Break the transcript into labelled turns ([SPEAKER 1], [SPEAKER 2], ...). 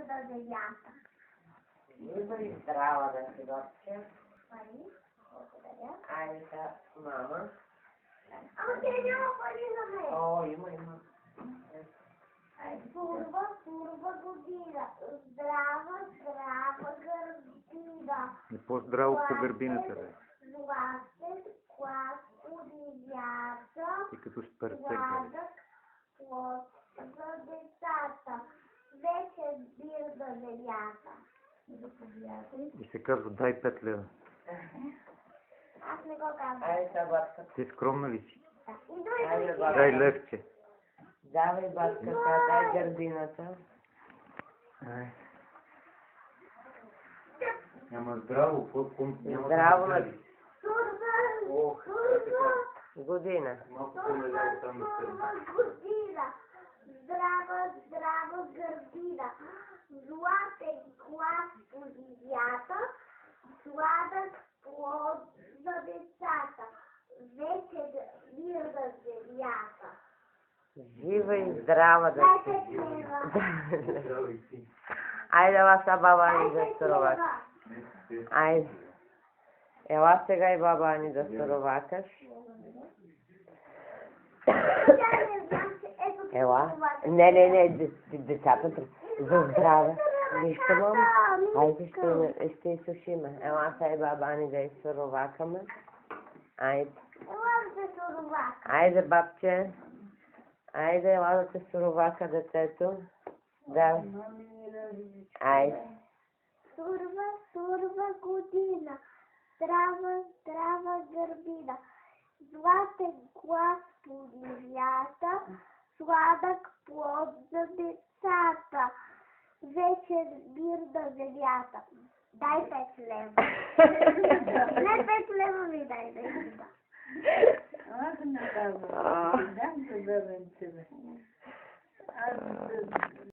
[SPEAKER 1] бирда земята.
[SPEAKER 2] Жива и здрава да си, бабче.
[SPEAKER 1] Пари? Благодаря.
[SPEAKER 2] Айде сега, мама.
[SPEAKER 1] Ама тя няма пари за мен.
[SPEAKER 2] О, има.
[SPEAKER 1] Пурва година. Здрава гърдина.
[SPEAKER 3] И по-здраво по гърбината, бе.
[SPEAKER 1] Златен клас подивята.
[SPEAKER 3] И като сперцек, бе.
[SPEAKER 1] Сладък плод за децата. Вече бирда земята. Заповядайте.
[SPEAKER 3] И се казва дай 5 лева.
[SPEAKER 1] Аз не го казвам.
[SPEAKER 2] Айде сега, бабка.
[SPEAKER 3] Ти скромна ли си?
[SPEAKER 2] Айде, бабка.
[SPEAKER 3] Дай левче.
[SPEAKER 2] Давай, бабката, дай гърдината.
[SPEAKER 3] Ай. Няма здраво, няма
[SPEAKER 2] Здраво
[SPEAKER 3] да
[SPEAKER 2] на
[SPEAKER 3] се
[SPEAKER 1] Турба,
[SPEAKER 2] година.
[SPEAKER 3] малко по-наляво там да се.
[SPEAKER 1] година. Здрава гърдина. Златен клас по земята. Сладък плод за децата. Вече бирда земята.
[SPEAKER 2] Жива и здрава да си.
[SPEAKER 1] Дайте лева.
[SPEAKER 3] Здраво и си.
[SPEAKER 2] Айде, ела сега баба Ани за суровак. Айде. Ела сега и баба Ани за суровакаш. Ела. Не, децата за здраве. Нищо, мама. Айде, ще изсушиме. Ела сега и баба Ани да изсуровакаме. Айде. Айде, бабче. Айде, ела да те суровака детето. Да. Айде.
[SPEAKER 1] Сурва година. Здрава гърбина. Златен глас по земята. Сладък плод за децата. Вече бирда земята. Дай 5 лева. Не 5 лева ми дай да изда.
[SPEAKER 4] Аз не казвам. Дам да дадем тебе. Аз